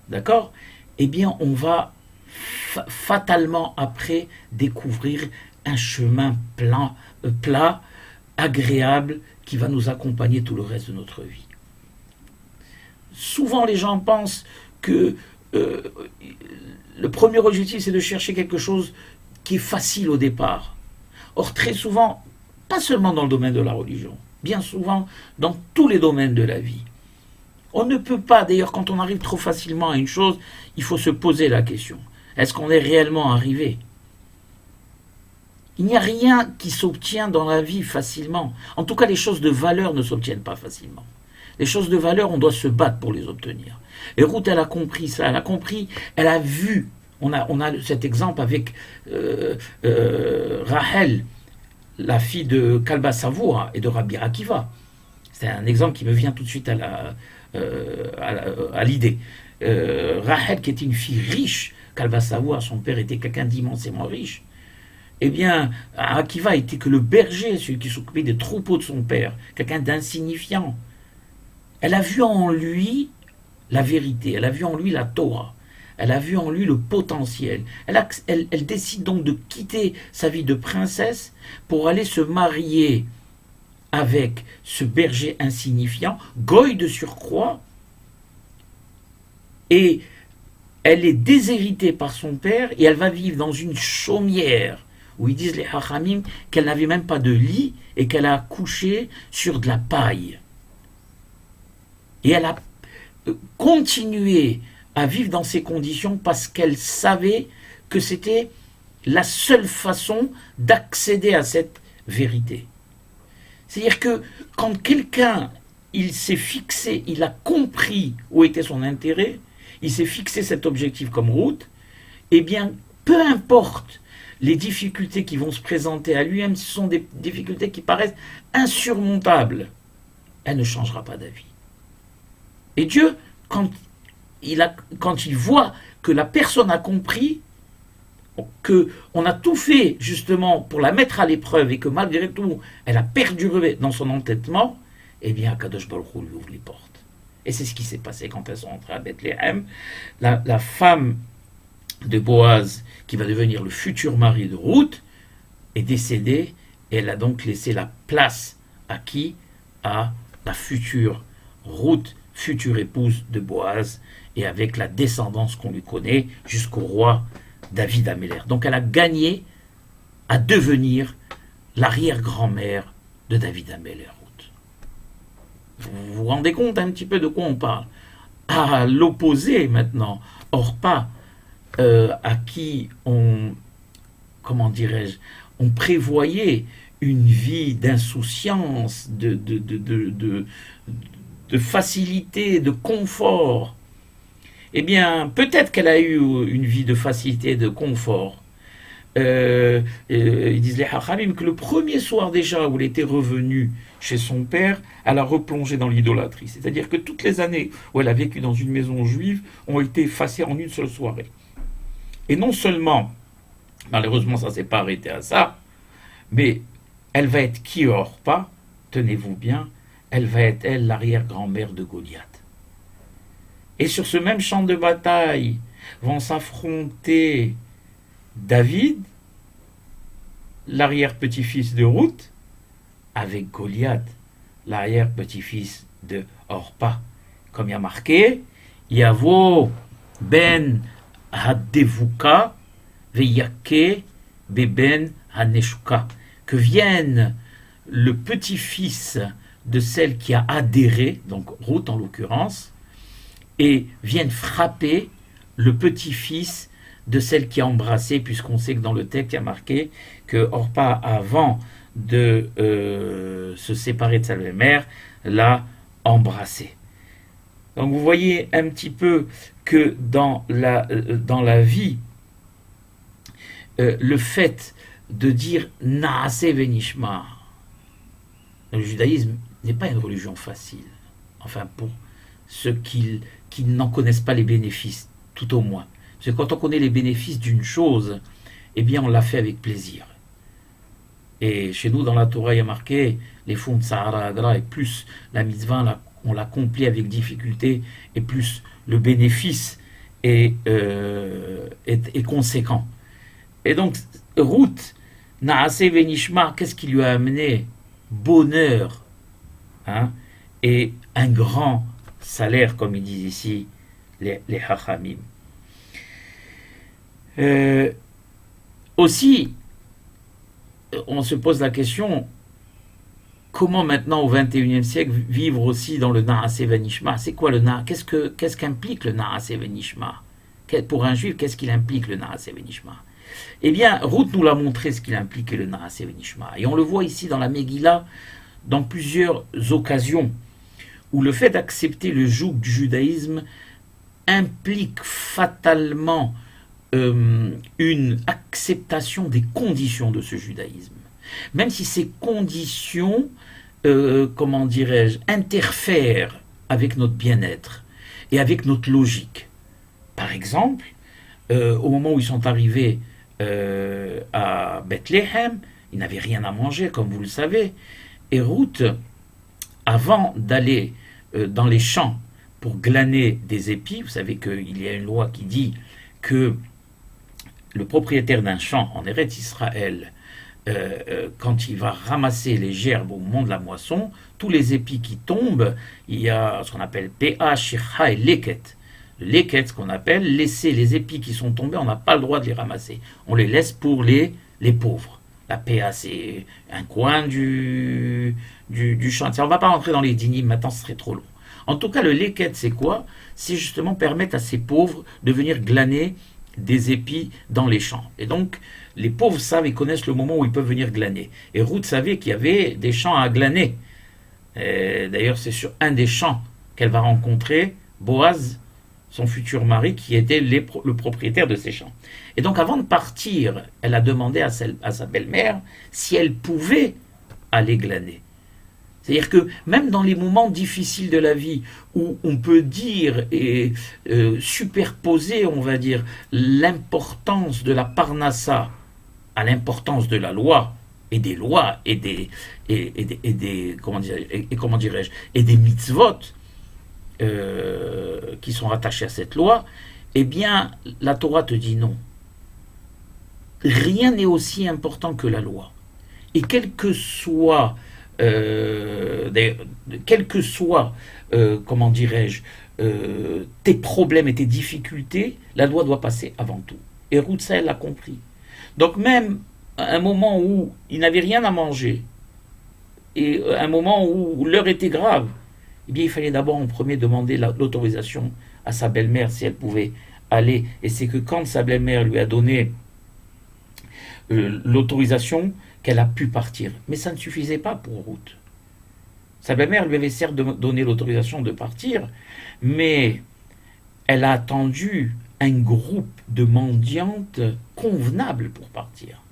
d'accord? Eh bien, on va fatalement après découvrir un chemin plat, agréable, qui va nous accompagner tout le reste de notre vie. Souvent, les gens pensent que le premier objectif, c'est de chercher quelque chose qui est facile au départ. Or, très souvent, pas seulement dans le domaine de la religion, bien souvent dans tous les domaines de la vie. On ne peut pas, d'ailleurs, quand on arrive trop facilement à une chose, il faut se poser la question. Est-ce qu'on est réellement arrivé ? Il n'y a rien qui s'obtient dans la vie facilement. En tout cas, les choses de valeur ne s'obtiennent pas facilement. Les choses de valeur, on doit se battre pour les obtenir. Et Ruth, elle a compris ça. Elle a compris, elle a vu. On a cet exemple avec Rachel, la fille de Kalba Savoura et de Rabbi Akiva. C'est un exemple qui me vient tout de suite à l'idée. Rachel, qui était une fille riche, Kalba Savoura, son père était quelqu'un d'immensément riche. Eh bien, Akiva était que le berger, celui qui s'occupait des troupeaux de son père, quelqu'un d'insignifiant. Elle a vu en lui la vérité, elle a vu en lui la Torah, elle a vu en lui le potentiel. Elle décide donc de quitter sa vie de princesse pour aller se marier avec ce berger insignifiant, goy de surcroît, et elle est déshéritée par son père et elle va vivre dans une chaumière où ils disent les hachamim qu'elle n'avait même pas de lit et qu'elle a couché sur de la paille. Et elle a continué à vivre dans ces conditions parce qu'elle savait que c'était la seule façon d'accéder à cette vérité. C'est-à-dire que quand quelqu'un, il s'est fixé, il a compris où était son intérêt, il s'est fixé cet objectif comme route, eh bien, peu importe les difficultés qui vont se présenter à lui, même si ce sont des difficultés qui paraissent insurmontables, elle ne changera pas d'avis. Et Dieu, quand il voit que la personne a compris, qu'on a tout fait justement pour la mettre à l'épreuve et que malgré tout, elle a perduré dans son entêtement, eh bien, Kadosh Baruch Hu lui ouvre les portes. Et c'est ce qui s'est passé quand elles sont entrées à Bethléem. La femme de Boaz, qui va devenir le futur mari de Ruth, est décédée et elle a donc laissé la place à qui ? À la future Ruth, future épouse de Boaz, et avec la descendance qu'on lui connaît jusqu'au roi David Améler. Donc elle a gagné à devenir l'arrière-grand-mère de David Améler. Vous vous rendez compte un petit peu de quoi on parle ? À l'opposé maintenant, Orpa, à qui on prévoyait une vie d'insouciance, de facilité, de confort. Eh bien, peut-être qu'elle a eu une vie de facilité et de confort. Ils disent les Hachamim que le premier soir déjà où elle était revenue chez son père, elle a replongé dans l'idolâtrie. C'est-à-dire que toutes les années où elle a vécu dans une maison juive ont été effacées en une seule soirée. Et non seulement, malheureusement ça ne s'est pas arrêté à ça, mais elle va être qui Orpa, tenez-vous bien, elle va être elle l'arrière-grand-mère de Goliath. Et sur ce même champ de bataille vont s'affronter David, l'arrière-petit-fils de Ruth, avec Goliath, l'arrière-petit-fils de Orpa. Comme il y a marqué, Yavo ben Hadevuka veyake beben Haneshuka, que vienne le petit-fils de celle qui a adhéré, donc Ruth en l'occurrence, et vienne frapper le petit-fils de celle qui a embrassé, puisqu'on sait que dans le texte il y a marqué que Orpa, avant de se séparer de sa belle-mère, l'a embrassé. Donc vous voyez un petit peu que dans la vie, le fait de dire Naase Venishma, le judaïsme n'est pas une religion facile. Enfin, pour ceux qui n'en connaissent pas les bénéfices, tout au moins. Parce que quand on connaît les bénéfices d'une chose, eh bien on l'a fait avec plaisir. Et chez nous, dans la Torah, il y a marqué les fonds de Sahara Agra, et plus la mitzvah, on l'accomplit avec difficulté, et plus le bénéfice est conséquent. Et donc, Ruth, Naase Venishma, qu'est-ce qui lui a amené? Bonheur, hein, et un grand salaire, comme ils disent ici les Hachamim. Aussi, on se pose la question, comment maintenant au XXIe siècle vivre aussi dans le Naase Venishma? C'est quoi le Naase? Qu'est-ce qu'implique le Naase Venishma? Pour un juif, qu'est-ce qu'il implique le Naase Venishma? Eh bien, Ruth nous l'a montré ce qu'il impliquait le Naase Venishma. Et on le voit ici dans la Megillah, dans plusieurs occasions, où le fait d'accepter le joug du judaïsme implique fatalement une acceptation des conditions de ce judaïsme. Même si ces conditions, comment dirais-je, interfèrent avec notre bien-être et avec notre logique. Par exemple, au moment où ils sont arrivés à Bethléem, ils n'avaient rien à manger, comme vous le savez, et Ruth, avant d'aller dans les champs pour glaner des épis, vous savez qu'il y a une loi qui dit que le propriétaire d'un champ en Eretz Israël, quand il va ramasser les gerbes au moment de la moisson, tous les épis qui tombent, il y a ce qu'on appelle PA, Shirha et Leket. Le Leket, ce qu'on appelle laisser les épis qui sont tombés, on n'a pas le droit de les ramasser. On les laisse pour les pauvres. La PA, c'est un coin du champ. On ne va pas rentrer dans les dynimes, maintenant ce serait trop long. En tout cas, le Leket, c'est quoi? C'est justement permettre à ces pauvres de venir glaner des épis dans les champs. Et donc, les pauvres savent et connaissent le moment où ils peuvent venir glaner. Et Ruth savait qu'il y avait des champs à glaner. D'ailleurs, c'est sur un des champs qu'elle va rencontrer Boaz, son futur mari, qui était le propriétaire de ces champs. Et donc, avant de partir, elle a demandé à sa belle-mère si elle pouvait aller glaner. C'est-à-dire que même dans les moments difficiles de la vie, où on peut dire et superposer, on va dire, l'importance de la parnassa à l'importance de la loi, et des lois, et des comment dirais-je, et des mitzvot qui sont rattachés à cette loi, eh bien, la Torah te dit non. Rien n'est aussi important que la loi. Et quel que soit, comment dirais-je, tes problèmes et tes difficultés, la loi doit passer avant tout. Et Ruth, ça, elle l'a compris. Donc même à un moment où il n'avait rien à manger, et à un moment où l'heure était grave, eh bien, il fallait d'abord en premier demander l'autorisation à sa belle-mère si elle pouvait aller. Et c'est que quand sa belle-mère lui a donné l'autorisation, qu'elle a pu partir. Mais ça ne suffisait pas pour Ruth. Sa belle-mère lui avait certes donné l'autorisation de partir, mais elle a attendu un groupe de mendiantes convenable pour partir.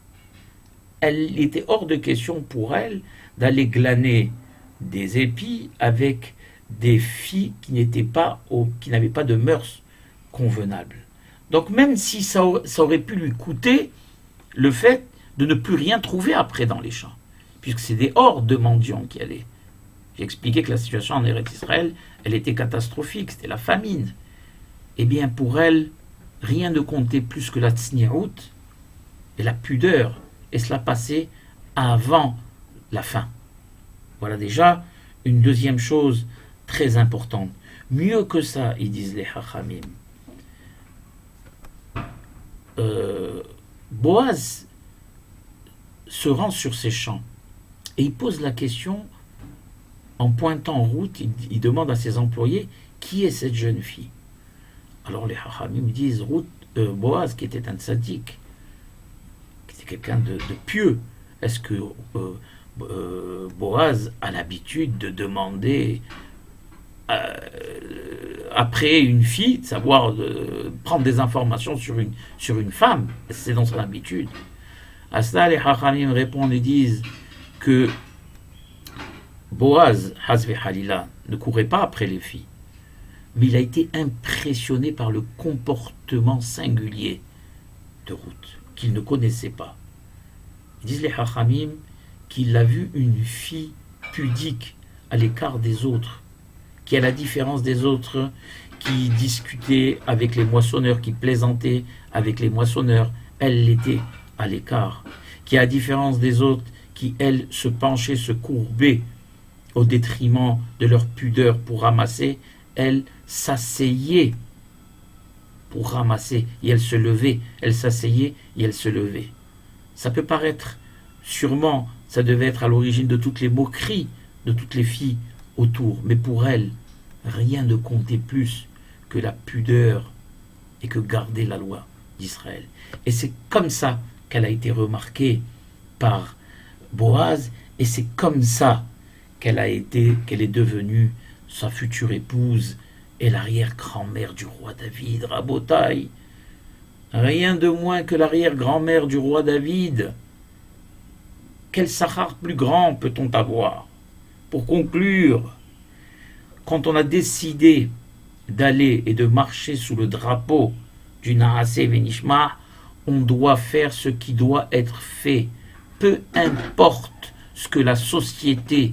Elle était hors de question pour elle d'aller glaner des épis avec des filles qui n'avaient pas de mœurs convenables. Donc même si ça aurait pu lui coûter le fait de ne plus rien trouver après dans les champs, puisque c'est des hordes de mendiants qui allaient. J'ai expliqué que la situation en Eretz Israël, elle était catastrophique, c'était la famine. Eh bien pour elle, rien ne comptait plus que la tsniout et la pudeur, et cela passait avant la faim. Voilà déjà une deuxième chose très importante. Mieux que ça, ils disent les Hachamim. Boaz se rend sur ces champs et il pose la question en pointant Ruth, il demande à ses employés qui est cette jeune fille. Alors les Hachamim disent Boaz, qui était un tzaddik, qui était quelqu'un de pieux. Est-ce que Boaz a l'habitude de demander après une fille, de savoir prendre des informations sur une femme? C'est dans son habitude. À cela, les Hachamim répondent et disent que Boaz, Hazve Halila, ne courait pas après les filles, mais il a été impressionné par le comportement singulier de Ruth, qu'il ne connaissait pas. Ils disent les Hachamim qu'il a vu une fille pudique à l'écart des autres, qui, à la différence des autres, qui discutait avec les moissonneurs, qui plaisantait avec les moissonneurs, elle l'était à l'écart, qui, à la différence des autres, qui, elle, se penchait, se courbait au détriment de leur pudeur pour ramasser, elle s'asseyait pour ramasser, et elle se levait, elle s'asseyait et elle se levait. Ça peut paraître, sûrement, ça devait être à l'origine de toutes les moqueries de toutes les filles autour, mais pour elle, rien ne comptait plus que la pudeur et que garder la loi d'Israël. Et c'est comme ça qu'elle a été remarquée par Boaz, et c'est comme ça qu'elle est devenue sa future épouse et l'arrière-grand-mère du roi David, Rabotai. Rien de moins que l'arrière-grand-mère du roi David. Quel sahar plus grand peut-on avoir? Pour conclure, quand on a décidé d'aller et de marcher sous le drapeau du Naaseh Venishma, on doit faire ce qui doit être fait. Peu importe ce que la société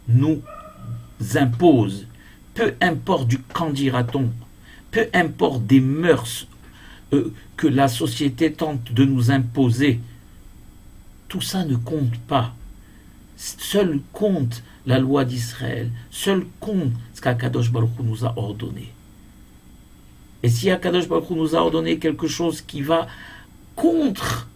nous impose, peu importe du qu'en dira-t-on, peu importe des mœurs que la société tente de nous imposer, tout ça ne compte pas. Seul compte la loi d'Israël, seul compte ce qu'Akadosh Baruch Hu nous a ordonné. Et si Akadosh Baruch Hu nous a ordonné quelque chose qui va contre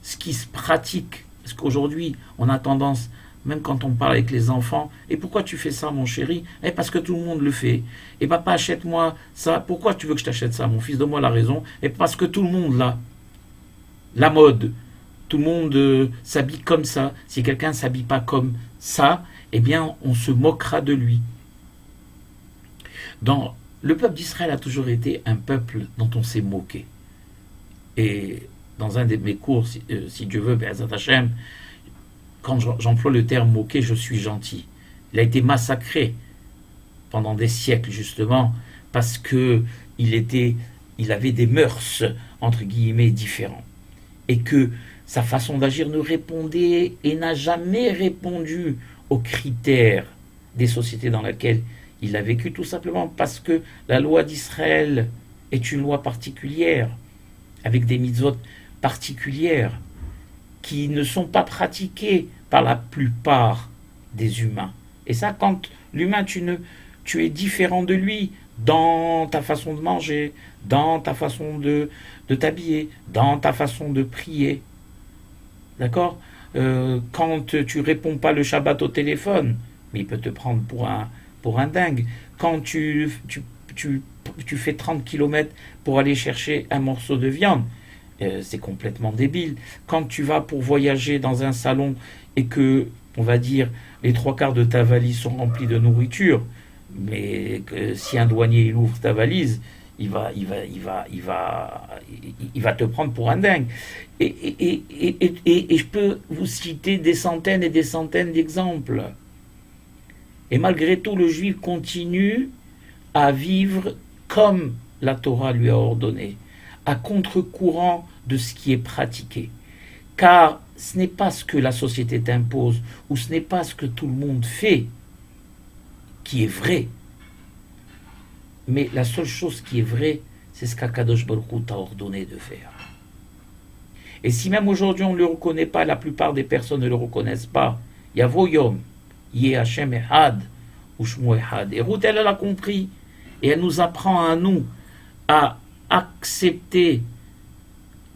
ce qui se pratique, parce qu'aujourd'hui on a tendance, même quand on parle avec les enfants, et pourquoi tu fais ça mon chéri? Parce que tout le monde le fait. Et papa, achète-moi ça. Pourquoi tu veux que je t'achète ça mon fils? Donne-moi la raison. Et parce que tout le monde l'a. La mode. Tout le monde s'habille comme ça. Si quelqu'un ne s'habille pas comme ça, eh bien on se moquera de lui. Le peuple d'Israël a toujours été un peuple dont on s'est moqué. Et dans un de mes cours, si Dieu veut, Be'ezrat Hashem, quand j'emploie le terme moqué, je suis gentil. Il a été massacré pendant des siècles, justement, parce que il avait des mœurs, entre guillemets, différents. Et que sa façon d'agir ne répondait et n'a jamais répondu aux critères des sociétés dans lesquelles il a vécu, tout simplement parce que la loi d'Israël est une loi particulière, avec des mitzvot particulières, qui ne sont pas pratiquées par la plupart des humains. Et ça, quand l'humain, tu es différent de lui dans ta façon de manger, dans ta façon de t'habiller, dans ta façon de prier. D'accord? Quand tu réponds pas le Shabbat au téléphone, mais il peut te prendre pour un dingue. Quand tu fais 30 km pour aller chercher un morceau de viande, c'est complètement débile. Quand tu vas pour voyager dans un salon et que, on va dire, les 3/4 de ta valise sont remplis de nourriture, mais que si un douanier il ouvre ta valise, il va te prendre pour un dingue. Et je peux vous citer des centaines et des centaines d'exemples. Et malgré tout, le juif continue à vivre comme la Torah lui a ordonné, à contre-courant de ce qui est pratiqué. Car ce n'est pas ce que la société t'impose, ou ce n'est pas ce que tout le monde fait qui est vrai. Mais la seule chose qui est vraie, c'est ce qu'Akadosh Baruch Hu t'a ordonné de faire. Et si même aujourd'hui on ne le reconnaît pas, la plupart des personnes ne le reconnaissent pas, Yavo Yom, Yeh Hashem Ehad, Ushmo Ehad. Et Ruth, elle l'a compris, et elle nous apprend à nous à accepter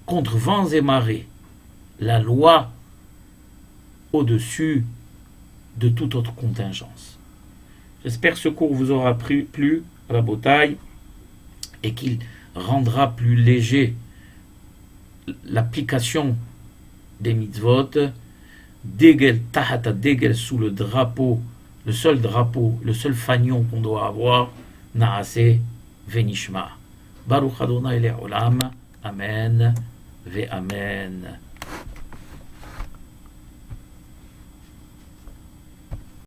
contre vents et marées la loi au-dessus de toute autre contingence. J'espère que ce cours vous aura plu à la bataille et qu'il rendra plus léger l'application des mitzvot. Dégel tahata dégel, sous le drapeau, le seul fanion qu'on doit avoir, naase venishma. Baruch Adonai le'olam, amen ve amen.